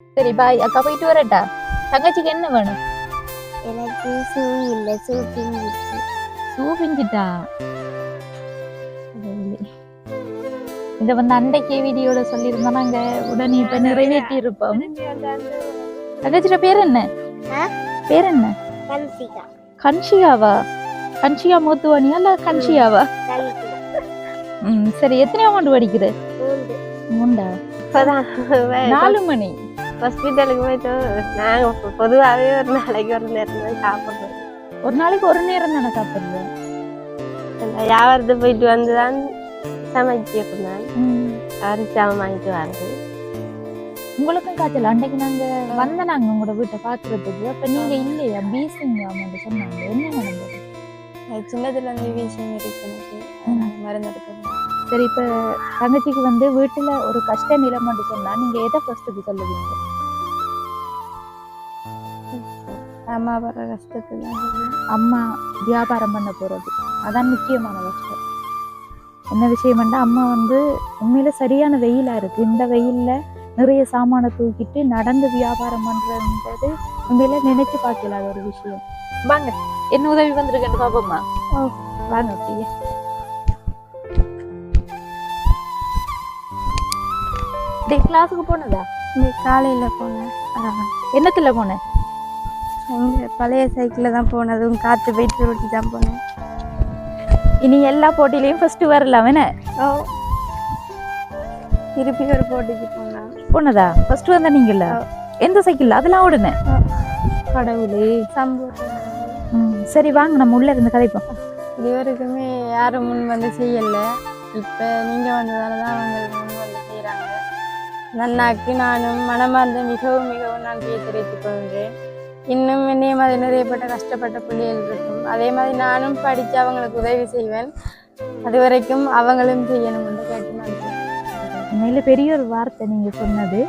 சரி பாய், அக்கா போயிட்டு வரட்டா? தங்கச்சிக்கு என்ன வேணும்? எனக்கு ஷூ இல்லை, ஷூ பிஞ்சிட்டு. ஷூ பிஞ்சிட்டா? இத வந்து அன்றைக்கு வீடியோல சொல்லியிருந்தா நாங்க உடனே இப்ப நிறைவேற்றி இருப்போம். தங்கச்சியோட பேர் என்ன? பேர் என்ன? கன்சிகா. கன்ஷியாவா? கன்ஷியா மோத்துவானியா இல்ல கன்ஷியாவா? சரி, எத்தனை ஆண்டு படிக்கிற? 3. 4 மணி. ஹாஸ்பிட்டலுக்கு போயிட்டு நாங்கள் பொதுவாகவே ஒரு நாளைக்கு ஒரு நேரம் தான் சாப்பிட்றோம். ஒரு நாளைக்கு ஒரு நேரம் தானே சாப்பிடுறேன். வியாபாரத்து போயிட்டு வந்து தான் சமைச்சிருந்தேன். அரிசி சாமான் வாங்கிட்டு வருது. உங்களுக்கும் காய்ச்சல்? அன்றைக்கு நாங்க வந்தனாங்க உங்களோட வீட்டை பாக்குறதுக்கு. அப்ப நீங்க இல்லையா? பீசிங்க சொன்னாங்க. என்ன நடந்தது? சின்னதுல இருந்து வீசிங் இருக்கு, மருந்து எடுக்கணும். சரி, இப்ப தங்கச்சிக்கு வந்து வீட்டுல ஒரு கஷ்ட நிலைமை சொன்னா நீங்க எதை ஃபர்ஸ்ட்டுக்கு சொல்லுவீங்க? அம்மா வர கஷ்டத்துல அம்மா வியாபாரம் பண்ண போறது அதான் முக்கியமான கஷ்டம். என்ன விஷயம்னா, அம்மா வந்து உண்மையில சரியான வெயிலா இருக்கு. இந்த வெயில்ல நிறைய சாமானை தூக்கிட்டு நடந்து வியாபாரம் பண்றதுன்றது உண்மையில நினைச்சு பார்க்கல ஒரு விஷயம். வாங்க, என்ன உதவி வந்திருக்கேன்னு பாப்போம்மா. வாங்க அப்படியே. கிளாஸுக்கு போனதா? இந்த காலையில போனேன். என்னத்துல போனேன்? பழைய சைக்கிள்ல தான் போனதும் காத்து போயிட்டு ரொட்டி தான் போனேன். இனி எல்லா போட்டியிலையும் ஃபர்ஸ்ட் வரலாம் என்ன? திருப்பி ஒரு போட்டிக்கு போனதா? ஃபர்ஸ்ட் வந்தா நீங்கல்ல? எந்த சைக்கிள்? அதெல்லாம் ஓடுன? கடவுளே. சரி வாங்க, நம்ம உள்ள இருந்து கதைப்போம். இது வரைக்குமே யாரும் முன் வந்து செய்யல. இப்ப நீங்க வந்ததாலதான் அவங்க முன் வந்து செய்யறாங்க. நன்னாக்கு நானும் மனமார்ந்த மிகவும் மிகவும் நன்றியை தெரிவித்துக் கொள்கிறேன். இன்னும் என்னைய மாதிரி நிறையப்பட்ட கஷ்டப்பட்ட பிள்ளைகள் இருக்கும். அதே மாதிரி நானும் படித்து அவங்களுக்கு உதவி செய்வேன். அது வரைக்கும் அவங்களும் செய்யணும் என்று கேட்டு நன்றி. உண்மையில பெரிய ஒரு வார்த்தை நீங்க சொன்னது.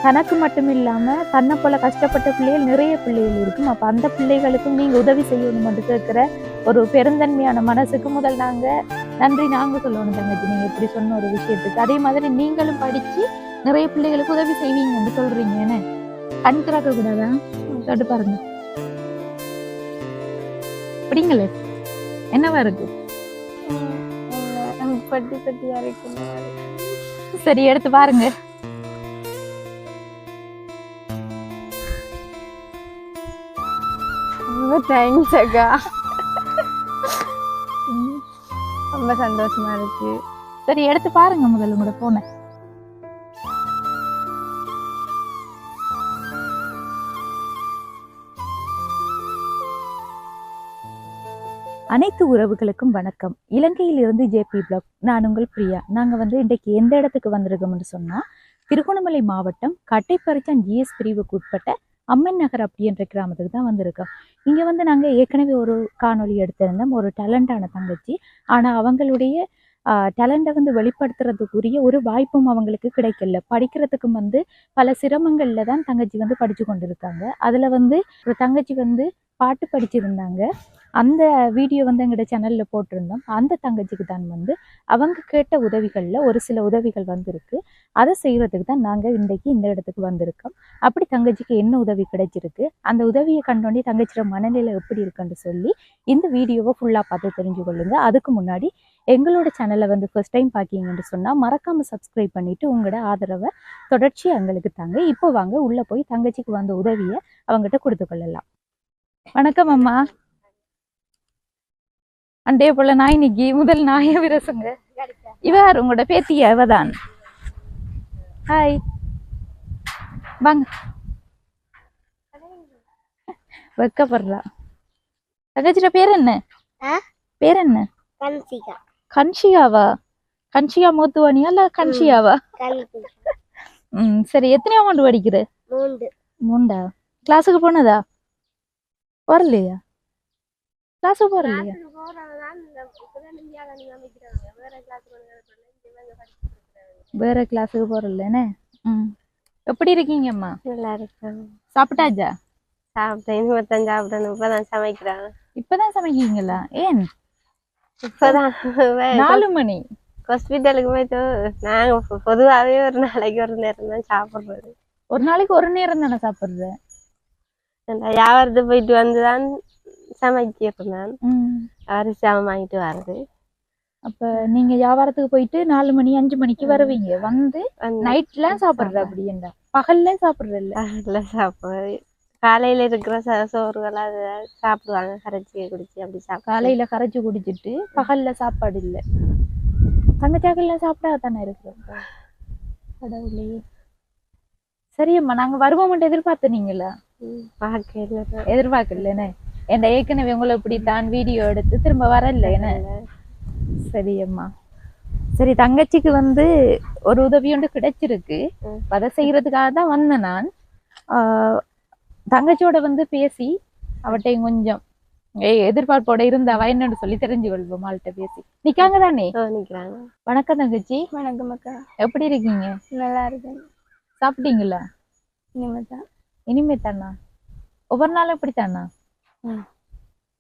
தனக்கு மட்டும் இல்லாம தன்னை போல கஷ்டப்பட்ட பிள்ளைகள் நிறைய பிள்ளைகள் இருக்கும். அப்ப அந்த பிள்ளைகளுக்கும் நீங்க உதவி செய்யணும் என்று கேட்கிற ஒரு பெருந்தன்மையான மனசுக்கு முதல் நாங்க நன்றி சொல்லணும் தங்கச்சி, நீங்க இப்படி சொன்ன ஒரு விஷயத்துக்கு. அதே மாதிரி நீங்களும் படிச்சு நிறைய பிள்ளைகளுக்கு உதவி செய்வீங்கன்னு சொல்றீங்க. என்ன கண் திறக்க கூடாதான்? தொட்டு பாருங்க. அப்படிங்களே என்னவா இருக்கு? பட்டி பட்டியா இருக்கு. சரி, எடுத்து பாருங்க. தேங்க்ஸ் அக்கா, ரொம்ப சந்தோஷமா இருக்கு. சரி, எடுத்து பாருங்க முதல்ல கூட போன. அனைத்து உறவுகளுக்கும் வணக்கம். இலங்கையில் இருந்து ஜேபி பிளாக். நான் உங்கள் பிரியா. நாங்க வந்து இன்றைக்கு எந்த இடத்துக்கு வந்திருக்கோம்னு சொன்னா, திருகோணமலை மாவட்டம் கட்டைப்பரிச்சான் ஜிஎஸ் பிரிவுக்கு உட்பட்ட அம்மன் நகர் அப்படின்ற கிராமத்துக்கு தான் வந்திருக்கோம். இங்க வந்து நாங்க ஏற்கனவே ஒரு காணொலி எடுத்திருந்தோம். ஒரு டேலண்டான தங்கச்சி, ஆனா அவங்களுடைய டேலண்டை வந்து வெளிப்படுத்துறதுக்குரிய ஒரு வாய்ப்பும் அவங்களுக்கு கிடைக்கல. படிக்கிறதுக்கும் வந்து பல சிரமங்கள்ல தான் தங்கச்சி வந்து படிச்சு கொண்டிருக்காங்க. அதுல வந்து ஒரு தங்கச்சி வந்து பாட்டு படிச்சிருந்தாங்க. அந்த வீடியோ வந்து எங்களோட சேனல்ல போட்டிருந்தோம். அந்த தங்கச்சிக்கு தான் வந்து அவங்க கேட்ட உதவிகள்ல ஒரு சில உதவிகள் வந்திருக்கு. அதை செய்யறதுக்கு தான் நாங்க இன்றைக்கு இந்த இடத்துக்கு வந்திருக்கோம். அப்படி தங்கச்சிக்கு என்ன உதவி கிடைச்சிருக்கு, அந்த உதவியை கண்டோண்டி தங்கச்சியோட மனநிலை எப்படி இருக்குன்னு சொல்லி இந்த வீடியோவை ஃபுல்லா பார்த்து தெரிஞ்சு கொள்ளுங்க. அதுக்கு முன்னாடி எங்களோட சேனலை வந்து ஃபர்ஸ்ட் டைம் பார்க்கீங்கன்னு சொன்னா மறக்காம சப்ஸ்கிரைப் பண்ணிட்டு உங்களோட ஆதரவை தொடர்ச்சியா எங்களுக்கு தாங்க. இப்போ வாங்க உள்ள போய் தங்கச்சிக்கு வந்த உதவியை அவங்ககிட்ட கொடுத்து கொள்ளலாம். வணக்கம் அம்மா. அண்டே போல நாய் நிக்கி முதல் நாய விரசுங்க. இவர் உங்களோட பேத்தியா? இவதான். ஹாய், வாங்க. வெக்கப்படுறா. தங்கச்சியோட பேர் என்ன? பேர் என்ன? கன்சிகா. கன்ஷியாவா? கன்ஷியா மோத்துவானியா இல்ல கன்ஷியாவா? சரி, எத்தனை ஆண்டு படிக்கிற? 3. கிளாஸுக்கு போனதா? வரலையா? கிளாஸுக்கு போறலையா? வேற கிளாஸுக்கு போறல. எப்படி இருக்கீங்க அம்மா? நல்லா இருக்கு. சாப்பிட்டாச்சா? சாப்பிட்டேன். இனிமேதான் சாப்பிடணும். இப்பதான் சமைக்கிறாங்க. இப்பதான் சமைக்கீங்களா? ஏன் இப்பதான் 4 மணி? ஹாஸ்பிட்டலுக்கு போயிட்டு நாங்க பொதுவாகவே ஒரு நாளைக்கு ஒரு நேரம் தான் சாப்பிடுறது. ஒரு நாளைக்கு ஒரு நேரம் தானே சாப்பிடுற? வியாபாரத்துக்கு போயிட்டு வந்துதான் சமைக்கிறேன். அரிசி வாங்கிட்டு வர்றது. அப்ப நீங்க வியாபாரத்துக்கு போயிட்டு 4 மணி 5 மணிக்கு வருவீங்க, வந்து நைட்ல சாப்பிடுற? அப்படின்னா பகல்ல சாப்பிடுறல? சாப்பிடுறது காலையில இருக்கிற சோறுகள் அதை சாப்பிடுவாங்க, கரைச்சி குடிச்சு அப்படி சாப்பிடு. காலையில கரைச்சு குடிச்சிட்டு பகல்ல சாப்பாடு இல்லை. தங்கச்சாக்கள்ல சாப்பிடாத தானே இருக்கு. கடவுளே. சரியம்மா, நாங்க வருவோம் எதிர்பார்த்தனீங்களா? எதிர்பார்க்கலன்னு என் ஏற்கனவே உங்களை இப்படித்தான் வீடியோ எடுத்து திரும்ப வரல என்ன. சரியம்மா, சரி. தங்கச்சிக்கு வந்து ஒரு உதவி ஒன்று கிடைச்சிருக்கு, அதை செய்யறதுக்காக தான் வந்தேன் நான். தங்கச்சியோட வந்து பேசி அவட்டையும் கொஞ்சம் எதிர்பார்ப்போட இருந்தா என்னன்னு சொல்லி தெரிஞ்சு கொள்வோம். ஆள்கிட்ட பேசி நிக்காங்க தானே? வணக்கம் தங்கச்சி. வணக்கம் அக்கா. எப்படி இருக்கீங்க? நல்லா இருக்கேன். சாப்பிட்டீங்களா? இனிமே தானா? ஒவ்வொரு நாளும் இப்படித்தானா?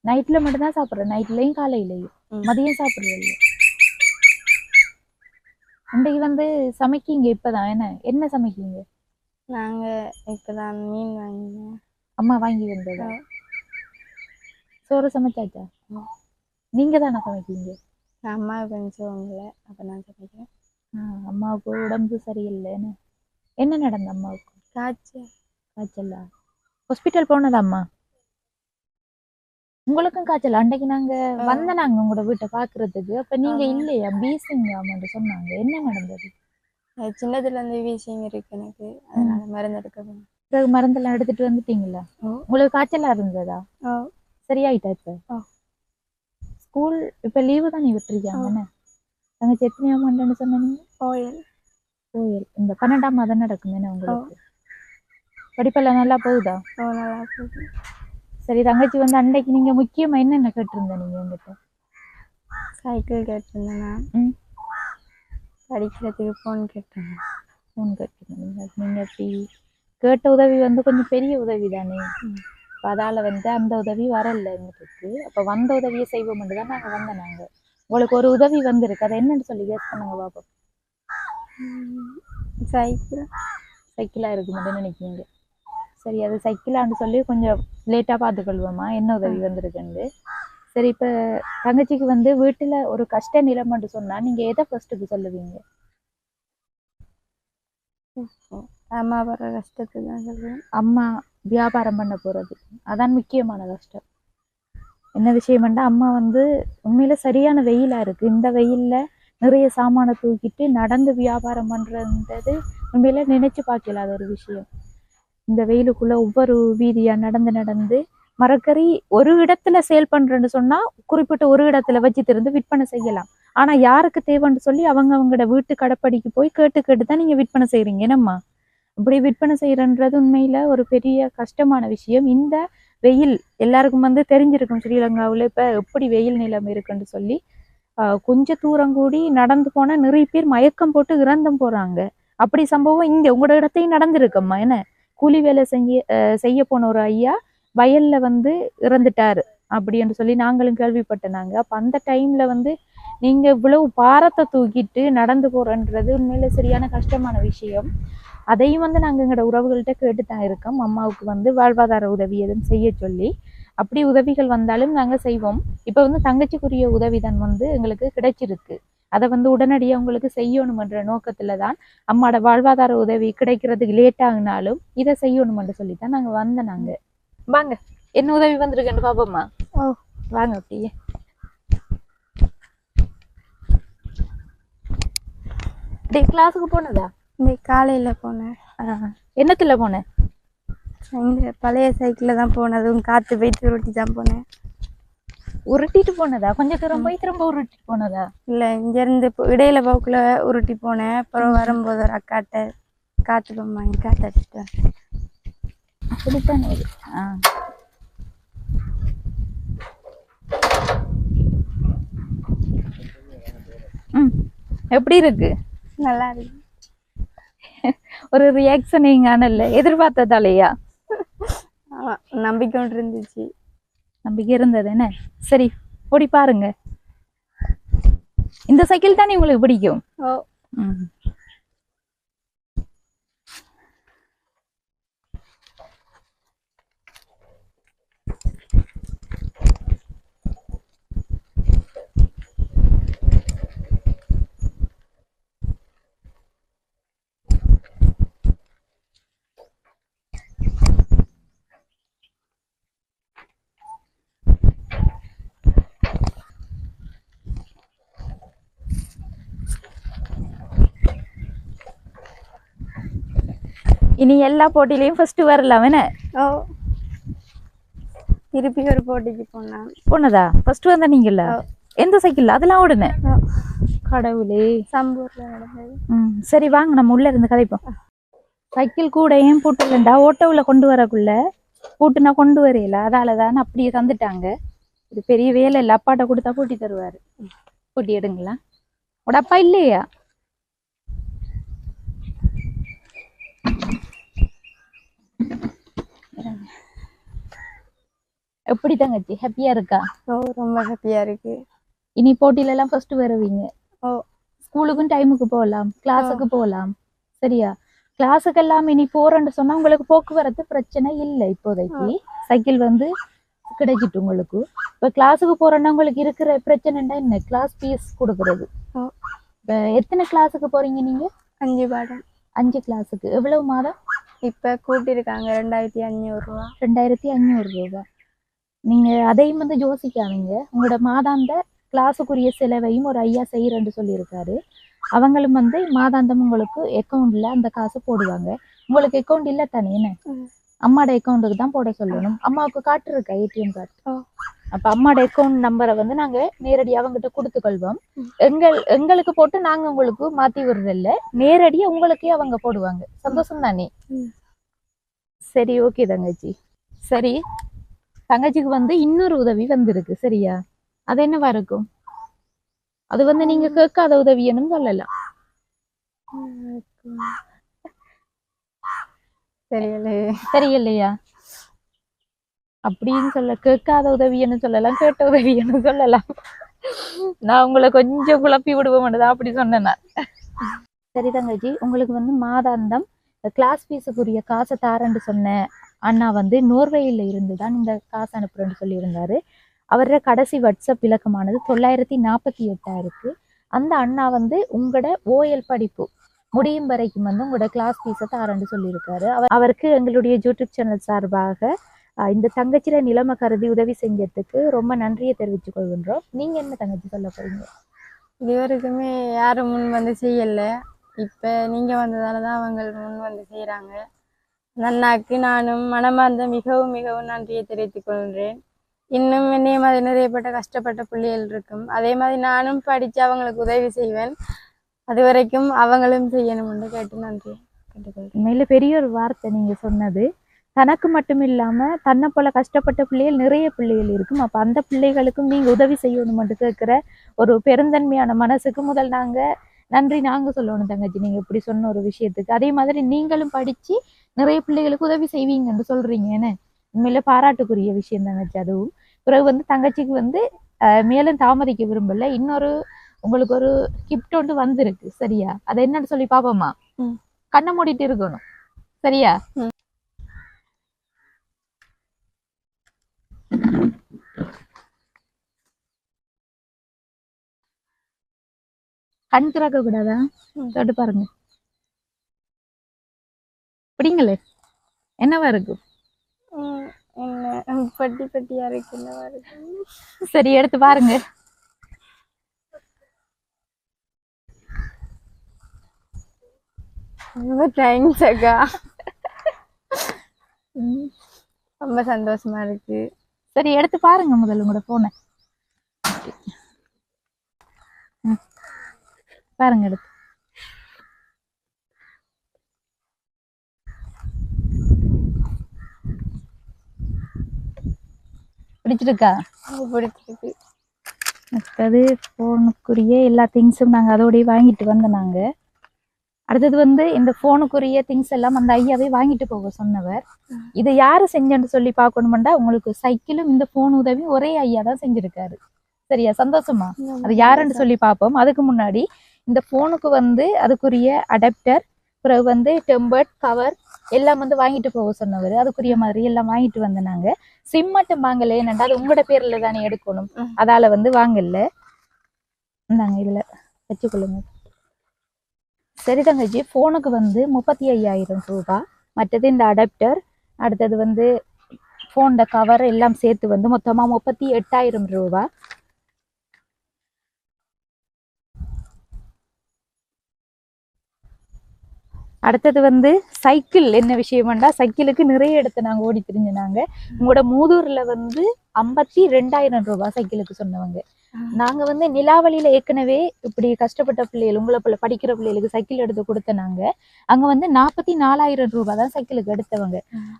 நைட்ல மட்டும் தான் சாப்பிடுறேன்? நைட்லயும் காலையிலயும் மதியம் சாப்பிடுறது? இன்றைக்கு வந்து சமைக்கீங்க இப்பதான்? என்ன சமைக்கீங்க? நாங்க இப்பதான் மீன் வாங்கினோம். அம்மா வாங்கி வந்ததா? சோறு சமைச்சாச்சா? நீங்க தானே சமைக்கீங்க? அம்மாவுக்கு கொஞ்சம் இல்லை, அப்ப நான் சமைக்கிறேன். அம்மாவுக்கு உடம்பு சரியில்லைன்னு. என்ன நடந்த அம்மாவுக்கு? காய்ச்சலா? ஹாஸ்பிட்டல் போனதா அம்மா? உங்களுக்கும் காய்ச்சல்? அன்றைக்கு நாங்க நாங்க உங்களோட வீட்டை பாக்குறதுக்கு, அப்ப நீங்க இல்லையா? பீசிங்காமன்னு சொன்னாங்க. என்ன நடந்தது? சின்னதுல இருந்து வீசிங் இருக்கு எனக்கு, அதனால மருந்து எடுக்க. மருந்தெல்லாம் எடுத்துட்டு வந்துட்டீங்களா? உங்களுக்கு காய்ச்சலா இருந்ததா? சரியாயிட்டா இப்ப? ஸ்கூல் இப்ப லீவு தானே விட்டுருக்காங்க. தங்கச்சி எத்தனையாம் ஆண்டுன்னு சொன்னீங்க? ஓயல். இந்த 12ஆம் மாதம் நடக்குதுன்னு உங்களுக்கு? படிப்பெல்லாம் நல்லா போகுதா? நல்லா போகுது. சரி தங்கச்சி, வந்து அன்றைக்கு நீங்க முக்கியமா என்னென்ன கேட்டிருந்த? நீங்க என்கிட்ட சைக்கிள் கேட்டிருந்தேன், படிக்கிறதுக்கு ஃபோன் கேட்டிருந்தேன். நீங்க அப்படி கேட்ட உதவி வந்து கொஞ்சம் பெரிய உதவி தானே. அதால வந்து அந்த உதவி வரல எங்களுக்கு. அப்ப வந்த உதவியை செய்வோம் தான் நாங்க வந்தோம். நாங்க உங்களுக்கு ஒரு உதவி வந்திருக்கு, அதை என்னன்னு சொல்லி கேஸ் பண்ணுங்க பாப்போம். சைக்கிளா இருக்கு மட்டும் நினைக்கிறீங்க? சரி, அது சைக்கிளான்னு சொல்லி கொஞ்சம் லேட்டா பார்த்துக்கொள்வோமா என்ன உதவி வந்திருக்குன்னு. சரி, இப்ப தங்கச்சிக்கு வந்து வீட்டுல ஒரு கஷ்ட நிலைமைன்னு சொன்னா நீங்க எதை ஃபர்ஸ்ட்டுக்கு சொல்லுவீங்க? அம்மா வர கஷ்டத்தை தான் சொல்லுவேன். அம்மா வியாபாரம் பண்ண போறது அதான் முக்கியமான கஷ்டம். என்ன விஷயம்னா, அம்மா வந்து உண்மையில சரியான வெயிலா இருக்கு. இந்த வெயில்ல நிறைய சாமானை தூக்கிட்டு நடந்து வியாபாரம் பண்றதுன்றது உண்மையில நினைச்சு பார்க்கலாத ஒரு விஷயம். இந்த வெயிலுக்குள்ள ஒவ்வொரு வீதியா நடந்து நடந்து மரக்கறி ஒரு இடத்துல சேல் பண்றேன்னு சொன்னா குறிப்பிட்ட ஒரு இடத்துல வச்சு திறந்து விற்பனை செய்யலாம். ஆனா யாருக்கு தேவைன்னு சொல்லி அவங்களோட வீட்டு கடைப்படிக்கு போய் கேட்டு கேட்டுதான் நீங்க விற்பனை செய்யறீங்க. என்னம்மா இப்படி விற்பனை செய்யறன்றது உண்மையில ஒரு பெரிய கஷ்டமான விஷயம். இந்த வெயில் எல்லாருக்கும் வந்து தெரிஞ்சிருக்கும் ஸ்ரீலங்காவில் இப்ப எப்படி வெயில் நிலைமை இருக்குன்னு சொல்லி. கொஞ்ச தூரம் கூடி நடந்து போனா நிறைய பேர் மயக்கம் போட்டு இறந்தும் போறாங்க. அப்படி சம்பவம் இங்க உங்களோட இடத்தையும் நடந்திருக்கம்மா. என்ன கூலி வேலை செய்ய போன ஒரு ஐயா வயல்ல வந்து இறந்துட்டாரு அப்படின்னு சொல்லி நாங்களும் கேள்விப்பட்டனாங்க. அப்ப அந்த டைம்ல வந்து நீங்க இவ்வளவு பாரத்தை தூக்கிட்டு நடந்து போறன்றது உண்மையில சரியான கஷ்டமான விஷயம். அதையும் வந்து நாங்க எங்களோட உறவுகள்கிட்ட கேட்டுத்தான் இருக்கோம். அம்மாவுக்கு வந்து வாழ்வாதார உதவி எதுவும் செய்ய சொல்லி. அப்படி உதவிகள் வந்தாலும் நாங்க செய்வோம். இப்ப வந்து தங்கச்சிக்குரிய உதவிதான் வந்து எங்களுக்கு கிடைச்சிருக்கு. அதை வந்து உடனடியாக உங்களுக்கு செய்யணுமென்ற நோக்கத்துலதான் அம்மாவோட வாழ்வாதார உதவி கிடைக்கிறதுக்கு லேட் ஆகினாலும் இதை செய்யணுமென்று சொல்லித்தான் நாங்க வந்தோம். நாங்க வாங்க, என்ன உதவி வந்திருக்கேன்னு பாப்போம்மா. வாங்க அப்படியே. கிளாஸுக்கு போனதா? காலையில போனேன். என்னத்துல போனேன்? இந்த பழைய சைக்கிள்ல தான் போனதும் காத்து போயிட்டு உருட்டி தான் போனேன். உருட்டிட்டு போனதா? கொஞ்சம் தூரம் போய் திரும்ப உருட்டிட்டு போனதா? இல்ல, இங்க இருந்து இடையில போக்குல உருட்டி போனேன். அப்புறம் வரும்போது ஒரு அக்காட்ட காட்டு பொம்மை காத்து அடிச்சுட்டேன். அப்படித்தானே? எப்படி இருக்கு? நல்லா இருக்கு. ஒரு ரியாக்ஷன் எங்கானல்ல எதிர்பார்த்ததாலையா? நம்பிக்கை ஒன்று இருந்துச்சு. நம்பிக்கை இருந்தது என்ன? சரி, ஓடி பாருங்க. இந்த சைக்கிள் தானே உங்களுக்கு பிடிக்கும்? இனி எல்லா போட்டியிலையும் ஃபர்ஸ்ட் வரலாம் என்ன? ஓ திருப்பி ஒரு போட்டிக்கு போனேன். போனதா? ஃபர்ஸ்ட் வந்தா நீங்கல்ல? எந்த சைக்கிள்? அதெல்லாம் ஓடுனேன். கடவுளே. சம்பூர்ல நடந்தது. சரி வாங்க நம்ம உள்ள இருந்து கதைப்போம். சைக்கிள் கூட ஏன் பூட்டலண்டா, ஓட்டோவில் கொண்டு வரக்குள்ள பூட்டுனா கொண்டு வரையில, அதாலதான் அப்படியே தந்துட்டாங்க. இது பெரிய வேலை இல்லை, அப்பாட்ட கொடுத்தா பூட்டி தருவாரு. பூட்டி எடுங்களா? உட அப்பா இல்லையா? எப்படி தங்கச்சி, ஹாப்பியா இருக்கா? ஓ ரொம்ப ஹாப்பியா இருக்கு. இனி போட்டியில எல்லாம் ஃபர்ஸ்ட் வருவீங்க. ஓ ஸ்கூலுக்கும் டைமுக்கு போகலாம், கிளாஸுக்கு போகலாம். சரியா? கிளாஸுக்கு எல்லாம் இனி போறேன்னு சொன்னா உங்களுக்கு போக்குவரத்து பிரச்சனை இல்லை. இப்போதைக்கு சைக்கிள் வந்து கிடைச்சிட்டு உங்களுக்கு. இப்ப கிளாஸுக்கு போறேன்னா உங்களுக்கு இருக்கிற பிரச்சனைன்னா என்ன? கிளாஸ் ஃபீஸ் கொடுக்கறது. இப்ப எத்தனை கிளாஸுக்கு போறீங்க நீங்க? 5 பாடம். 5 கிளாஸுக்கு எவ்வளவு மாதம்? இப்ப கூட்டிருக்காங்க 2500 ரூபா. 2500 ரூபாய். நீங்க அதையும் வந்து யோசிக்காதீங்க. உங்களோட மாதாந்த கிளாஸுக்குரிய செலவையும் ஒரு ஐயா செய்யறேன்னு சொல்லியிருக்காரு. அவங்களும் வந்து மாதாந்தம் உங்களுக்கு அக்கௌண்ட்ல அந்த காசு போடுவாங்க. உங்களுக்கு அக்கௌண்ட் இல்ல தானே? என்ன அம்மாட அக்கௌண்ட்டுக்கு தான் போட சொல்லணும். அம்மாவுக்கு காட்டு இருக்கா ஏடிஎம் கார்டு? அப்ப அம்மாட அக்கௌண்ட் நம்பரை வந்து நாங்க நேரடி அவங்ககிட்ட கொடுத்துக்கொள்வோம். எங்களுக்கு போட்டு நாங்க உங்களுக்கு மாத்தி விடுறதில்ல, நேரடியா உங்களுக்கே அவங்க போடுவாங்க. சந்தோஷம் தானே? சரி ஓகே தங்கச்சி. சரி தங்கச்சிக்கு வந்து இன்னொரு உதவி வந்திருக்கு. சரியா? அது என்னவா இருக்கும்? அது வந்து நீங்க கேட்காத உதவின்னு சொல்லலாம். தெரியலையா? அப்படின்னு சொல்ல, கேட்காத உதவின்னு சொல்லலாம், கேட்ட உதவின்னு சொல்லலாம். நான் உங்களை கொஞ்சம் குழப்பி விடுவோம்னு தான் அப்படி சொன்னேன். சரி தங்கச்சி, உங்களுக்கு வந்து மாதாந்தம் கிளாஸ் ஃபீஸுக்குரிய காசை தாரேன்னு சொன்ன அண்ணா வந்து நோர்வேயில இருந்து தான் இந்த காசு அனுப்புறேன்னு சொல்லியிருந்தாரு. அவரோட கடைசி வாட்ஸ்அப் இலக்கமானது 948 இருக்கு. அந்த அண்ணா வந்து உங்களோட ஓஎல் படிப்பு முடியும் வரைக்கும் வந்து உங்களோட கிளாஸ் ஃபீஸை தாரேன்னு சொல்லியிருக்காரு. அவருக்கு எங்களுடைய யூடியூப் சேனல் சார்பாக இந்த தங்கச்சியில நிலைமை கருதி உதவி செஞ்சதுக்கு ரொம்ப நன்றியை தெரிவித்துக் கொள்கின்றோம். நீங்க என்ன தங்கச்சி சொல்ல போறீங்க? இதுவரைக்குமே யாரும் முன் வந்து செய்யல. இப்ப நீங்க வந்ததாலதான் அவங்க முன் வந்து செய்யறாங்க. நன்னாக்கு நானும் மனமார்ந்த மிகவும் மிகவும் நன்றியை தெரிவித்துக் கொள்கிறேன். இன்னும் என்னைய மாதிரி நிறையப்பட்ட கஷ்டப்பட்ட பிள்ளைகள் இருக்கும். அதே மாதிரி நானும் படிச்சு அவங்களுக்கு உதவி செய்வேன். அது வரைக்கும் அவங்களும் செய்யணும்னு கேட்டு நன்றி கேட்டுக்கொள்கிறேன். உண்மையில பெரிய ஒரு வார்த்தை நீங்க சொன்னது. தனக்கு மட்டும் இல்லாம தன்னை போல கஷ்டப்பட்ட பிள்ளைகள் நிறைய பிள்ளைகள் இருக்கும். அப்ப அந்த பிள்ளைகளுக்கும் நீங்க உதவி செய்யணும்னு கேட்கிற ஒரு பெருந்தன்மையான மனசுக்கு முதல் நன்றி நாங்க சொல்லணும் தங்கச்சி, நீங்க இப்படி சொன்ன ஒரு விஷயத்துக்கு. அதே மாதிரி நீங்களும் படிச்சு நிறைய பிள்ளைகளுக்கு உதவி செய்வீங்கன்னு சொல்றீங்க. என்ன உண்மையில பாராட்டுக்குரிய விஷயம் தங்கச்சி. அதுவும் பிறகு வந்து தங்கச்சிக்கு வந்து மேலும் தாமதிக்க விரும்பல. இன்னொரு உங்களுக்கு ஒரு கிஃப்ட் ஒன்று வந்திருக்கு. சரியா? அதை என்னன்னு சொல்லி பாப்போமா? கண்ணை மூடிட்டு இருக்கணும். சரியா? கண் திறக்க கூடாதா? தொட்டு பாருங்க. பிடிங்களே, என்னவா இருக்கும்? பட்டி பட்டியா இருக்கு. என்னவா இருக்கு? சரி எடுத்து பாருங்க. ரொம்ப தேங்க்ஸ் அக்கா. ரொம்ப சந்தோஷமா இருக்கு. சரி எடுத்து பாருங்க முதல்ல உங்களோட போனை. பாருங்க எடுத்து. பிடிச்சிருக்கா? பிடிச்சிருக்கு. அடுத்தது ஃபோனுக்குரிய எல்லா திங்ஸும் நாங்கள் அதோடய வாங்கிட்டு வந்தோம். நாங்கள் அடுத்தது வந்து இந்த ஃபோனுக்குரிய திங்ஸ் எல்லாம் அந்த ஐயாவே வாங்கிட்டு போக சொன்னவர். இதை யாரு செஞ்சேன்னு சொல்லி பார்க்கணுமெண்டா உங்களுக்கு சைக்கிளும் இந்த ஃபோன் உதவியும் ஒரே ஐயா தான் செஞ்சிருக்காரு. சரியா? சந்தோஷமா? அது யாருன்னு சொல்லி பார்ப்போம். அதுக்கு முன்னாடி இந்த ஃபோனுக்கு வந்து அதுக்குரிய அடாப்டர், பிறகு வந்து டெம்பர்ட் கவர் எல்லாம் வந்து வாங்கிட்டு போக சொன்னவர். அதுக்குரிய மாதிரி எல்லாம் வாங்கிட்டு வந்து நாங்க சிம் மட்டும் வாங்கல. ஏனண்டா அது உங்களோட பேர்ல தானே எடுக்கணும், அதால வந்து வாங்கல. நாங்க இதுல வச்சுக்கொள்ளுங்க. சரி தங்கச்சி, ஃபோனுக்கு வந்து 35,000 ரூபாய். மற்றது இந்த அடாப்டர், அடுத்தது வந்து ஃபோனோட கவர் எல்லாம் சேர்த்து வந்து மொத்தமா 38,000 ரூபாய். அடுத்தது வந்து சைக்கிள் என்ன விஷயம்டா, சைக்கிளுக்கு நிறைய இடத்த நாங்க ஓடி திரிஞ்சினாங்க. உங்களோட மூதூர்ல வந்து 52,000 ரூபாய் சைக்கிளுக்கு சொன்னவங்க. நாங்க வந்து நிலாவளியில ஏற்கனவே இப்படி கஷ்டப்பட்ட பிள்ளைகள், உங்களை போல படிக்கிற பிள்ளைகளுக்கு சைக்கிள் எடுத்து கொடுத்த நாங்க அங்க வந்து 44,000 ரூபாய் தான் சைக்கிளுக்கு எடுத்தவங்க.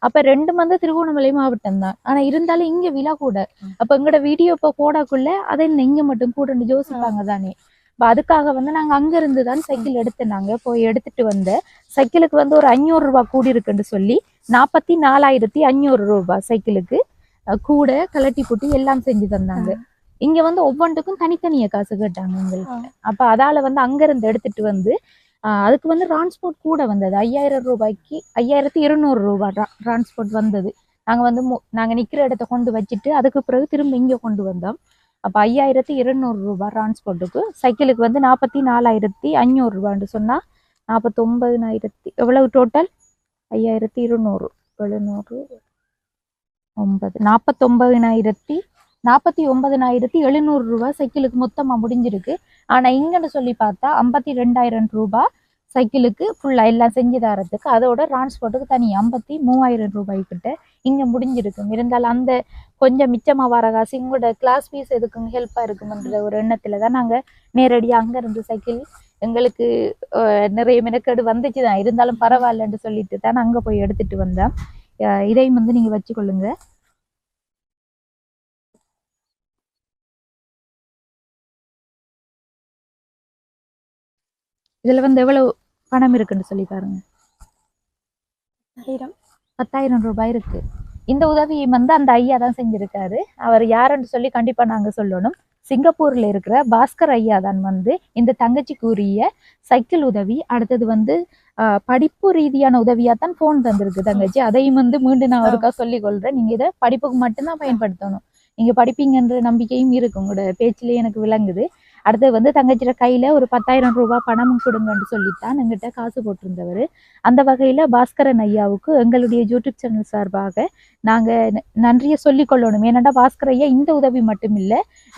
அப்ப 2 மந்த் திருகோணமலை மாவட்டம் தான், ஆனா இருந்தாலும் இங்க விழா கூட. அப்ப எங்களோட வீடியோ இப்ப போடக்குள்ள அதை இங்க மட்டும் கூட யோசிப்பாங்க தானே. அதுக்காக வந்து நாங்க அங்க இருந்து தான் சைக்கிள் எடுத்துனாங்க. போய் எடுத்துட்டு வந்த சைக்கிளுக்கு வந்து ஒரு 500 ரூபாய் கூடி இருக்குன்னு சொல்லி 44,500 ரூபாய் சைக்கிளுக்கு கூட கலட்டி போட்டு எல்லாம் செஞ்சு தந்தாங்க. இங்க வந்து ஒவ்வொன்றுக்கும் தனித்தனிய காசு கேட்டாங்க எங்களுக்கு. அப்ப அதால வந்து அங்க இருந்து எடுத்துட்டு வந்து அதுக்கு வந்து டிரான்ஸ்போர்ட் கூட வந்தது. 5,000 ரூபாய்க்கு 5,200 ரூபாய் டிரான்ஸ்போர்ட் வந்தது. நாங்க வந்து நாங்க நிக்கிற இடத்த கொண்டு வச்சுட்டு அதுக்கு பிறகு திரும்ப இங்க கொண்டு வந்தோம். அப்ப 5,200 ரூபாய் டிரான்ஸ்போர்ட்டுக்கு. சைக்கிளுக்கு வந்து 44,500 ரூபான்னு சொன்னா 49,000 எவ்வளவு டோட்டல்? 5,200 700 9 49,700 ரூபாய் சைக்கிளுக்கு மொத்தமா முடிஞ்சிருக்கு. ஆனா இங்கன்னு சொல்லி பார்த்தா 52,000 ரூபாய் சைக்கிளுக்கு ஃபுல்லா எல்லாம் செஞ்சு தரத்துக்கு, அதோட டிரான்ஸ்போர்ட்டுக்கு தனி 53,000 ரூபாய் கிட்ட இங்க முடிஞ்சிருக்கு. இருந்தாலும் அந்த கொஞ்சம் மிச்சமா வர காசு எங்களோட கிளாஸ் ஃபீஸ் எதுக்குங்க ஹெல்ப்பா இருக்கும்ன்ற ஒரு எண்ணத்துல தான் நாங்க நேரடியா அங்க இருந்து சைக்கிள் எங்களுக்கு நிறைய மெனக்கேடு வந்துச்சுதான், இருந்தாலும் பரவாயில்லன்னு சொல்லிட்டு தான் அங்க போய் எடுத்துட்டு வந்தேன். இதையும் வந்து நீங்க வச்சுக்கொள்ளுங்க. இதுல வந்து எவ்வளவு பணம் இருக்குன்னு சொல்லி பாருங்க. 10,000 ரூபாய் இருக்கு. இந்த உதவியை வந்து அந்த ஐயா தான் செஞ்சிருக்காரு. அவர் யாருன்னு சொல்லி கண்டிப்பா நாங்க சொல்லணும். சிங்கப்பூர்ல இருக்கிற பாஸ்கர் ஐயா தான் வந்து இந்த தங்கச்சிக்கு உரிய சைக்கிள் உதவி, அடுத்தது வந்து படிப்பு ரீதியான உதவியா தான் போன் தந்திருக்கு தங்கச்சி. அதையும் வந்து மீண்டும் நான் ஒருக்கா சொல்லிக் கொள்றேன். நீங்க இதை படிப்புக்கு மட்டும்தான் பயன்படுத்தணும். நீங்க படிப்பீங்கன்ற நம்பிக்கையும் இருக்கு உங்களோட பேச்சிலேயே எனக்கு விளங்குது. அடுத்தது வந்து தங்கச்சியோட கையில ஒரு 10,000 ரூபாய் பணமும் கொடுங்கன்னு சொல்லித்தான் எங்கிட்ட காசு போட்டிருந்தவர். அந்த வகையில பாஸ்கரன் ஐயாவுக்கு எங்களுடைய யூடியூப் சேனல் சார்பாக நாங்க நன்றியை சொல்லிக் கொள்ளணும். ஏன்னாண்டா பாஸ்கர் ஐயா இந்த உதவி மட்டும் இல்ல,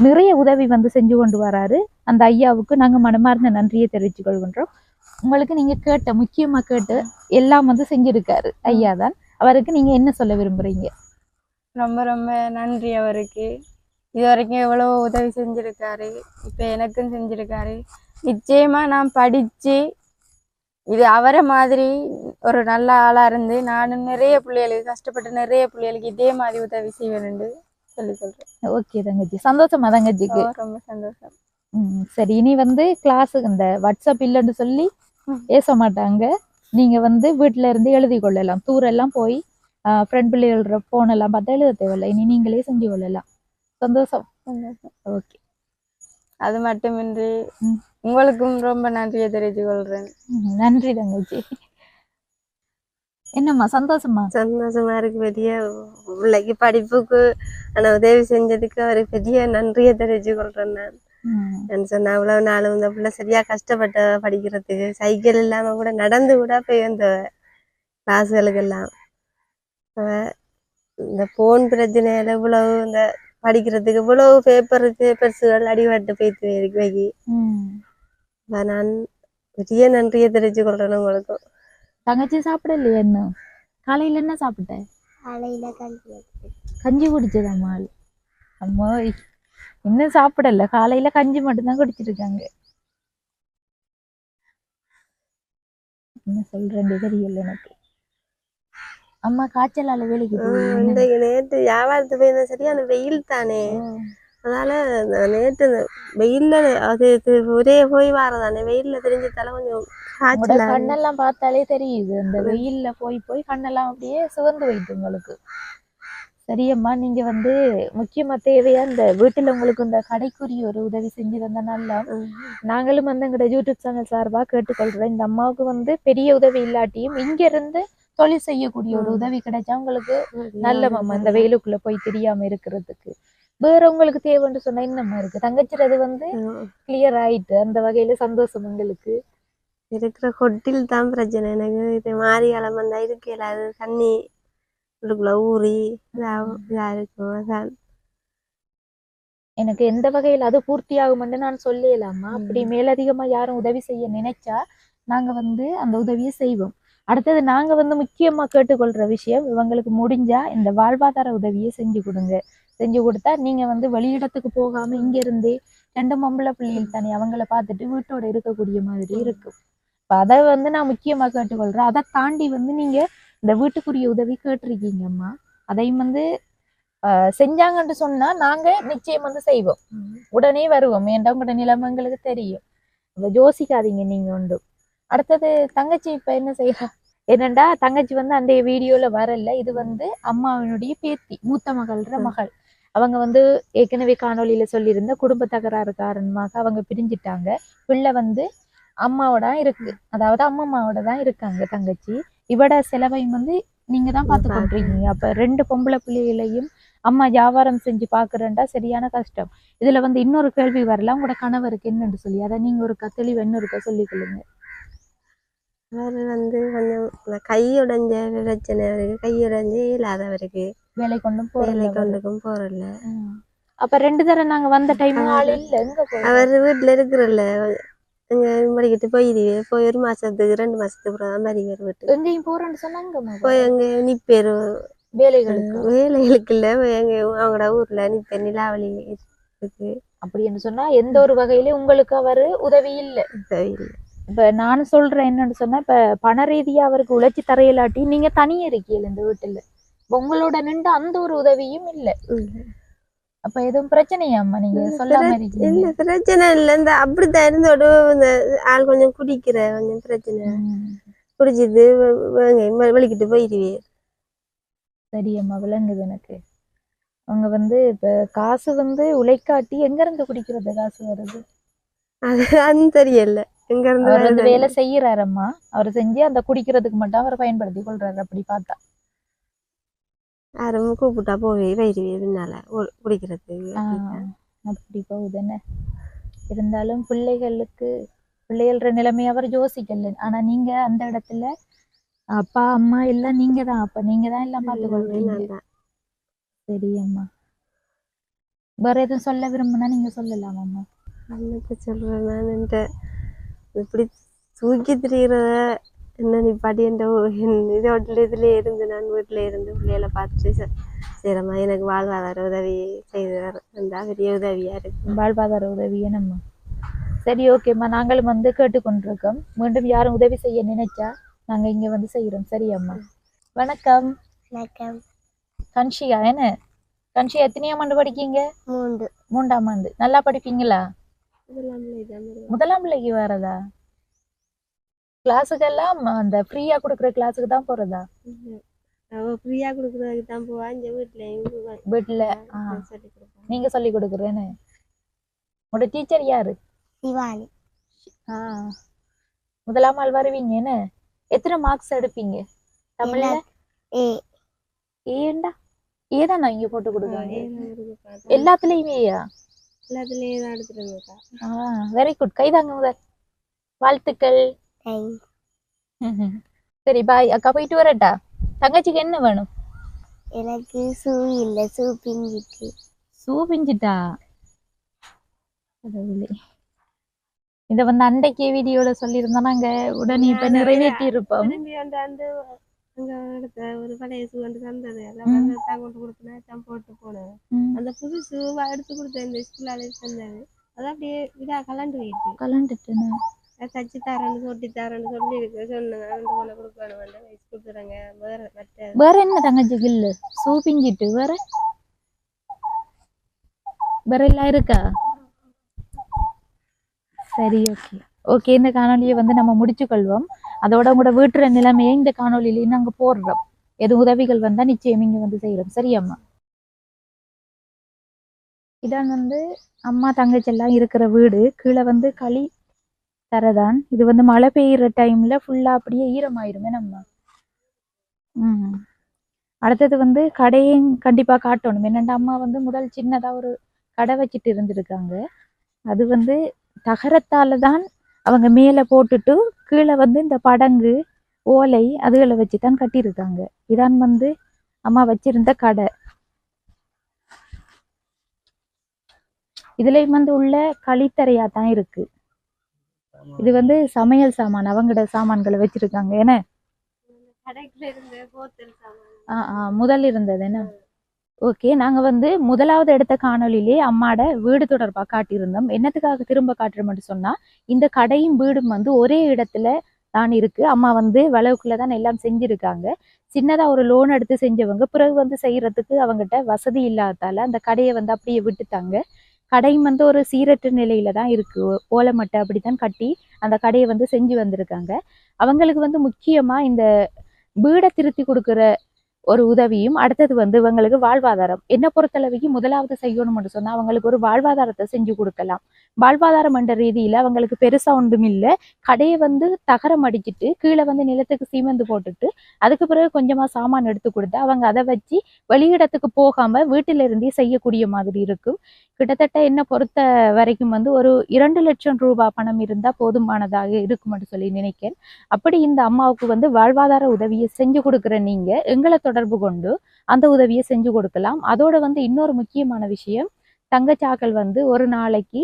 நிறைய உதவி வந்து செஞ்சு கொண்டு வராரு. அந்த ஐயாவுக்கு நாங்க மனமார்ந்த நன்றியை தெரிவித்துக் கொள்கின்றோம். உங்களுக்கு நீங்க முக்கியமா கேட்டு எல்லாம் வந்து செஞ்சிருக்காரு ஐயா தான். அவருக்கு நீங்க என்ன சொல்ல விரும்புறீங்க? ரொம்ப ரொம்ப நன்றி அவருக்கு. இது வரைக்கும் எவ்வளோ உதவி செஞ்சிருக்காரு, இப்போ எனக்கும் செஞ்சிருக்காரு. நிச்சயமா நான் படிச்சு இது அவரை மாதிரி ஒரு நல்ல ஆளா இருந்து நானும் நிறைய பிள்ளைகளுக்கு கஷ்டப்பட்டு நிறைய பிள்ளைகளுக்கு இதே மாதிரி உதவி செய்வேன்னு சொல்லி சொல்றேன். ஓகே தங்கச்சி, சந்தோஷமா தங்கச்சிக்கு? ரொம்ப சந்தோஷம். சரி, இனி வந்து கிளாஸுக்கு இந்த வாட்ஸ்அப் இல்லைன்னு சொல்லி பேச மாட்டாங்க. நீங்க வந்து வீட்டுல இருந்து எழுதி கொள்ளலாம். தூரெல்லாம் போய் ஃப்ரெண்ட் பிள்ளைகள போன் எல்லாம் பார்த்தா எழுத தேவையில்லை. இனி நீங்களே செஞ்சு கொள்ளலாம். சந்தோஷம். ஓகே. அது மட்டுமின்றி உங்களுக்கும் ரொம்ப நன்றியை தெரிவித்துக் கொள்றேன். நன்றி தங்கச்சி. என்னம்மா சந்தோஷமா? சந்தோஷமா இருக்கு. பெரிய பிள்ளைக்கு படிப்புக்கு ஆனா உதவி செஞ்சதுக்கு அவருக்கு பெரிய நன்றியை தெரிவிச்சு கொள்றேன். நான் சொன்ன அவ்வளவு நாளும் இந்த பிள்ளை சரியா கஷ்டப்பட்ட படிக்கிறதுக்கு, சைக்கிள் இல்லாம கூட நடந்து கூட போய் இந்த கிளாஸுகளுக்கு எல்லாம் இந்த போன் பிரச்சனையில இவ்வளவு இந்த படிக்கிறதுக்கு இவ்வளவு பேப்பர்ஸுகள் அடிபட்டு போயிட்டு வைக்கி நான் பெரிய நன்றியை தெரிவிச்சு கொள்றேன் உங்களுக்கு. தங்கச்சி சாப்பிடலையே இன்னும்? காலையில என்ன சாப்பிட்டேன்? காலையில கஞ்சி குடிச்சதம்மா. அம்மா இன்னும் சாப்பிடல, காலையில கஞ்சி மட்டும்தான் குடிச்சிருக்காங்க. என்ன சொல்றேன் தெரியல எனக்கு. அம்மா காய்ச்சலால வேலைக்கு நேற்று வியாபாரத்து போயிருந்தா சரியான வெயில் தானே, அதனால நேற்று வெயில்ல அது ஒரே போய் வாரதானே வெயில்ல தெரிஞ்சதால கொஞ்சம் கண்ணெல்லாம் பார்த்தாலே தெரியுது. அந்த வெயில்ல போய் போய் கண்ணெல்லாம் அப்படியே சிவந்து வைத்து உங்களுக்கு. சரியம்மா, நீங்க வந்து முக்கியமா தேவையா இந்த வீட்டுல உங்களுக்கு இந்த கடைக்குரிய ஒரு உதவி செஞ்சு தந்தனால நாங்களும் வந்து எங்களோட யூடியூப் சேனல் சார்பா கேட்டுக்கொள்றோம். இந்த அம்மாவுக்கு வந்து பெரிய உதவி இல்லாட்டியும் இங்க இருந்து தொழில் செய்யக்கூடிய ஒரு உதவி கிடைச்சா உங்களுக்கு நல்ல மாமா. இந்த வெயிலுக்குள்ள போய் தெரியாம இருக்கிறதுக்கு வேற உங்களுக்கு தேவைன்னு சொன்னா என்னம்மா இருக்கு? தங்கச்சிறது வந்து கிளியர் ஆயிட்டு அந்த வகையில சந்தோஷம் உங்களுக்கு. இருக்கிற கொட்டில் தான் பிரச்சனை எனக்கு. இது மாறி காலம் வந்தா இருக்கல, அது தண்ணி உள்ளுக்குள்ள ஊறி இதா இருக்கும். அதான் எனக்கு எந்த வகையில் அது பூர்த்தி ஆகும்னு நான் சொல்லலாமா? அப்படி மேலதிகமா யாரும் உதவி செய்ய நினைச்சா நாங்க வந்து அந்த உதவியை செய்வோம். அடுத்தது நாங்க வந்து முக்கியமா கேட்டுக்கொள்ற விஷயம், இவங்களுக்கு முடிஞ்சா இந்த வாழ்வாதார உதவியை செஞ்சு கொடுங்க. செஞ்சு கொடுத்தா நீங்க வந்து வெளியிடத்துக்கு போகாம இங்க இருந்தே 2 பொம்பளை பிள்ளைகள் தானே, அவங்கள பார்த்துட்டு வீட்டோட இருக்கக்கூடிய மாதிரி இருக்கும். இப்ப அதை வந்து நான் முக்கியமா கேட்டுக்கொள்றேன். அதை தாண்டி வந்து நீங்க இந்த வீட்டுக்குரிய உதவி கேட்டிருக்கீங்கம்மா. அதையும் வந்து செஞ்சாங்கன்னு சொன்னா நாங்க நிச்சயம் வந்து செய்வோம். உடனே வருவோம். ஏன்டா உங்களோட நிலைமை எங்களுக்கு தெரியும். யோசிக்காதீங்க நீங்க உண்டு. அடுத்தது தங்கச்சி இப்ப என்ன செய்யறா? என்னண்டா தங்கச்சி வந்து அந்த வீடியோல வரல. இது வந்து அம்மாவினுடைய பேத்தி, மூத்த மகள்ற மகள். அவங்க வந்து ஏற்கனவே காணொலியில சொல்லியிருந்த குடும்ப தகராறு காரணமாக அவங்க பிரிஞ்சிட்டாங்க. பிள்ளை வந்து அம்மாவோட இருக்கு, அதாவது அம்மாவோட தான் இருக்காங்க தங்கச்சி. இவட செலவையும் வந்து நீங்க தான் பார்த்து கொண்டிருக்கீங்க. அப்ப 2 பொம்பளை பிள்ளைகளையும் அம்மா வியாபாரம் செஞ்சு பாக்குறேன்டா சரியான கஷ்டம். இதுல வந்து இன்னொரு கேள்வி வரலாம், உங்களோட கணவருக்கு என்னன்னு சொல்லி, அதை நீங்க ஒரு தெளிவு இன்னொருக்க சொல்லிக்கொள்ளுங்க. அவர் வந்து கொஞ்சம் கை உடைஞ்ச பிரச்சனை அவருக்கு, கை உடைஞ்சு இல்லாதவருக்கு, வேலை கொண்டும் கொண்டுக்கும் போறல. அப்ப 2 தரம் நாங்க வந்த டைம் ஆள் இல்ல, எங்க அவர் வீட்டுல இருக்கிறல்ல, எங்க மடிக்கிட்டு போயிருவே, போய் 1 மாசத்துக்கு 2 மாசத்துக்கு அப்புறம் தான் மறிக்கிற வீட்டு. எங்கேயும் போறேன்னு சொன்னாங்க. போய் அங்க நிப்பேரு வேலைகளுக்கு இல்ல, எங்க அவங்களோட ஊர்ல நிப்பேர் நிலாவளி இருக்கு. அப்படின்னு சொன்னா எந்த ஒரு வகையில உங்களுக்கு அவரு உதவி இல்லை. இப்ப நான் சொல்றேன் என்னன்னு சொன்னா, இப்ப பண ரீதியா அவருக்கு உழைச்சி தரையிலாட்டி நீங்க தனியே இருக்கீங்க இந்த வீட்டுல. உங்களோட நின்று அந்த ஒரு உதவியும் இல்லை. அப்ப எதுவும் பிரச்சனையாம்மா? நீங்க சொல்லாம இருக்கீங்க. இல்ல பிரச்சனை இல்ல, இந்த அப்படித்தான் இருந்தோட இந்த ஆள் கொஞ்சம் குடிக்கிற கொஞ்சம் பிரச்சனை, குடிச்சிட்டு வெளிக்கிட்டு போயிடுவே. சரியம்மா, விளங்குது எனக்கு. அவங்க வந்து இப்ப காசு வந்து உழைக்காட்டி எங்க இருந்து குடிக்கிறது காசு வருது? அது தெரியல. எங்க இருந்து அவர் வந்து வேலை செய்யறாரம்மா, அவர் செஞ்சு அந்த குடிக்கிறதுக்கு மட்டும் அவரை பயன்படுத்தி கொள்றாரு. அப்படி பார்த்தா யாரும் கூப்பிட்டா போவே வயிறுவே பின்னால குடிக்கிறதுக்கு அப்படி போகுது. என்ன இருந்தாலும் பிள்ளைகள நிலைமை அவர் யோசிக்கல. ஆனா நீங்க அந்த இடத்துல அப்பா அம்மா எல்லாம் நீங்க தான். அப்ப நீங்க தான் எல்லாம் பார்த்துக்கொள்றீங்க. சரி அம்மா, வேற எதுவும் சொல்ல விரும்புனா நீங்க சொல்லலாம் அம்மா. என்னத்த சொல்றேன் நான், இப்படி தூக்கி திரிகிறத என்ன நிப்பாட்டி இதுல இருந்து நான் வீட்டுல இருந்து பிள்ளைகளை பார்த்துட்டு சரிம்மா எனக்கு வாழ்வாதார உதவி செய்து இருந்தா பெரிய உதவியா இருக்கு. வாழ்வாதார உதவியே நம்ம. சரி, ஓகேம்மா, நாங்களும் வந்து கேட்டுக்கொண்டிருக்கோம். மீண்டும் யாரும் உதவி செய்ய நினைச்சா நாங்க இங்க வந்து செய்யறோம். சரி அம்மா, வணக்கம். வணக்கம். கன்ஷியா, என்ன கன்ஷியா எத்தனையாம் ஆண்டு படிக்கீங்க? 3ஆம் ஆண்டு. நல்லா படிப்பீங்களா? முதலாம் பிள்ளைக்கு வரதா? கிளாஸுக்கெல்லாம் அந்த ஃப்ரீயா கொடுக்குற கிளாஸுக்கு தான் போறதா? ஃப்ரீயா கொடுக்குறதுக்கு தான் போவா. இங்க வீட்டுல நீங்க சொல்லி கொடுக்குறேன்னு. உங்களோட டீச்சர் யாரு? சிவானி. முதலாம் ஆள் வருவீங்க. என்ன எத்தனை மார்க்ஸ் எடுப்பீங்க தமிழ்ல? ஏண்டா ஏதான் நான் இங்க போட்டு கொடுக்குறாங்க எல்லாத்துலயுமே? எல்லாத்துலயும் தான் எடுத்துருங்கக்கா. Very good. கைதாங்க முதல். வாழ்த்துக்கள். சரி, பாய் அக்கா, போயிட்டு வரட்டா. தங்கச்சிக்கு என்ன வேணும்? எனக்கு ஷூ இல்ல, ஷூ பிஞ்சிட்டு. ஷூ பிஞ்சிட்டா? இத வந்து அன்றைக்கு வீடியோல சொல்லியிருந்தா நாங்க உடனே இப்ப நிறைவேற்றி இருப்போம். ஒரு பழைய ஷூ வந்து தந்தது, எல்லாம் கொண்டு கொடுத்தேன், போட்டு போனேன். அந்த புது ஷூவா எடுத்து கொடுத்தேன், இந்த ஸ்கூலால தந்தது. அது அப்படியே இதா கலண்டுட்டு தச்சு தரேன்னு சொட்டி தரேன்னு சொல்லி இருக்கு. சொன்னேன் போல கொடுக்கணும் கொடுத்துறாங்க. வேற என்ன தங்கச்சிக்கு இல்ல? ஷூ பிஞ்சிட்டு வேற வேற எல்லாம் இருக்கா? சரி, ஓகே ஓகே. இந்த காணொலியை வந்து நம்ம முடிச்சு கொள்வோம். அதோட உங்களோட வீட்டுற நிலைமையை இந்த காணொலியிலையும் நாங்க போடுறோம். எது உதவிகள் வந்தா நிச்சயம் இங்க வந்து செய்யறோம். சரியம்மா? இதான் வந்து அம்மா தங்கச்சி எல்லாம் இருக்கிற வீடு. கீழே வந்து களி தரதான். இது வந்து மழை பெய்யுற டைம்ல ஃபுல்லா அப்படியே ஈரமாயிருமே நம்ம. அடுத்தது வந்து கடையும் கண்டிப்பா காட்டணும். என்னென்ன அம்மா வந்து முதல் சின்னதா ஒரு கடை வச்சுட்டு இருந்திருக்காங்க. அது வந்து தகரத்தால தான் அவங்க மேலே போட்டுட்டு கீழே வந்து இந்த படங்கு ஓலை அதுகளை வச்சுதான் கட்டியிருக்காங்க. இதான் வந்து அம்மா வச்சிருந்த கடை. இதுலயும் வந்து உள்ள களித்தரையா தான் இருக்கு. இது வந்து சமையல் சாமான், அவங்களோட சாமான்களை வச்சிருக்காங்க என்ன. கடைக்குள்ள இருந்து போத்தல் சாமான். முதல் இருந்தது என்ன. ஓகே, நாங்கள் வந்து முதலாவது எடுத்த காணொலியிலே அம்மாட வீடு தொடர்பாக காட்டியிருந்தோம். என்னத்துக்காக திரும்ப காட்டுறோம்னு சொன்னால், இந்த கடையும் வீடும் வந்து ஒரே இடத்துல தான் இருக்குது. அம்மா வந்து வளவுக்குள்ளே தான் எல்லாம் செஞ்சுருக்காங்க. சின்னதாக ஒரு லோன் எடுத்து செஞ்சவங்க பிறகு வந்து செய்கிறதுக்கு அவங்ககிட்ட வசதி இல்லாததால் அந்த கடையை வந்து அப்படியே விட்டுட்டாங்க. கடையும் வந்து ஒரு சீரற்ற நிலையில தான் இருக்குது. ஓலமட்டை அப்படி தான் கட்டி அந்த கடையை வந்து செஞ்சு வந்திருக்காங்க. அவங்களுக்கு வந்து முக்கியமாக இந்த வீடை திருத்தி கொடுக்குற ஒரு உதவியும், அடுத்தது வந்து இவங்களுக்கு வாழ்வாதாரம். என்ன பொறுத்தளவுக்கு முதலாவது செய்யணும்னு சொன்னா அவங்களுக்கு ஒரு வாழ்வாதாரத்தை செஞ்சு கொடுக்கலாம். வாழ்வாதாரம் என்ற ரீதியில அவங்களுக்கு பெருசா ஒன்றும் இல்லை. கடையை வந்து தகரம் அடிச்சுட்டு கீழே வந்து நிலத்துக்கு சீமெந்து போட்டுட்டு அதுக்கு பிறகு கொஞ்சமா சாமான் எடுத்து கொடுத்து அவங்க அதை வச்சு வெளியிடத்துக்கு போகாம வீட்டில இருந்தே செய்யக்கூடிய மாதிரி இருக்கும். கிட்டத்தட்ட என்ன பொறுத்த வரைக்கும் வந்து ஒரு 2 லட்சம் ரூபாய் பணம் இருந்தா போதுமானதாக இருக்கும்னு சொல்லி நினைக்கிறேன். அப்படி இந்த அம்மாவுக்கு வந்து வாழ்வாதார உதவியை செஞ்சு கொடுக்குற நீங்க எங்களை தொடர்பு கொண்டு அந்த உதவியை செஞ்சு கொடுக்கலாம். அதோட வந்து இன்னொரு முக்கியமான விஷயம், தங்கச்சாக்கள் வந்து ஒரு நாளைக்கு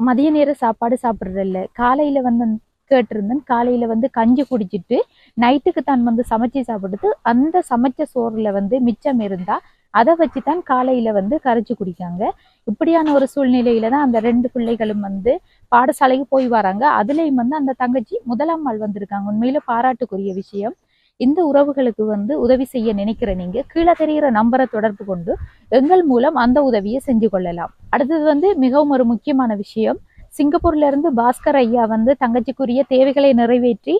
மதிய நேர சாப்பாடு சாப்பிட்றதில்ல. காலையில வந்து கேட்டிருந்தேன், காலையில வந்து கஞ்சி குடிச்சிட்டு நைட்டுக்கு தான் வந்து சமைச்சு சாப்பிடுது. அந்த சமைச்ச சோறுல வந்து மிச்சம் இருந்தா அதை வச்சுதான் காலையில வந்து கரைச்சி குடிக்காங்க. இப்படியான ஒரு சூழ்நிலையில தான் அந்த 2 பிள்ளைகளும் வந்து பாடசாலைக்கு போய் வராங்க. அதுலயும் வந்து அந்த தங்கச்சி முதலாம் நாள் வந்திருக்காங்க. உண்மையில பாராட்டுக்குரிய விஷயம். இந்த உறவுகளுக்கு வந்து உதவி செய்ய நினைக்கிற நீங்க கீழே தெரிகிற நம்பரை தொடர்பு கொண்டு எங்கள் மூலம் அந்த உதவியை செஞ்சு கொள்ளலாம். அடுத்தது வந்து மிகவும் ஒரு முக்கியமான விஷயம், சிங்கப்பூர்ல இருந்து பாஸ்கர் ஐயா வந்து தங்கச்சிக்குரிய தேவைகளை நிறைவேற்றி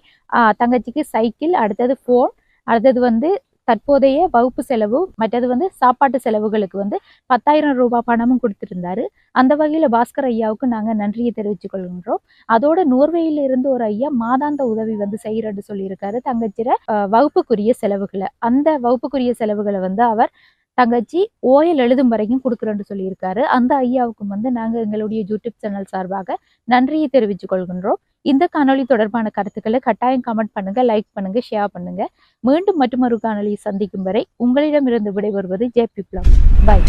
தங்கச்சிக்கு சைக்கிள், அடுத்தது போன், அடுத்தது வந்து தற்போதைய வகுப்பு செலவு, மற்றது வந்து சாப்பாட்டு செலவுகளுக்கு வந்து 10,000 ரூபாய் பணமும் கொடுத்திருந்தாரு. அந்த வகையில பாஸ்கர் ஐயாவுக்கு நாங்க நன்றியை தெரிவித்துக் கொள்கின்றோம். அதோட நோர்வேயில இருந்து ஒரு ஐயா மாதாந்த உதவி வந்து செய்யறன்னு சொல்லியிருக்காரு. தங்கச்சிர வகுப்புக்குரிய செலவுகளை, அந்த வகுப்புக்குரிய செலவுகளை வந்து அவர் தங்கச்சி ஓயல் எழுதும் வரைக்கும் கொடுக்குறேன்னு சொல்லியிருக்காரு. அந்த ஐயாவுக்கும் வந்து நாங்க எங்களுடைய யூடியூப் சேனல் சார்பாக நன்றியை தெரிவித்துக் கொள்கின்றோம். இந்த காணொளி தொடர்பான கருத்துக்களை கட்டாயம் கமெண்ட் பண்ணுங்க, லைக் பண்ணுங்க, ஷேர் பண்ணுங்க. மீண்டும் மற்றொரு காணொளியை சந்திக்கும் வரை உங்களிடமிருந்து விடைபெறுவது JP Vlog. பை.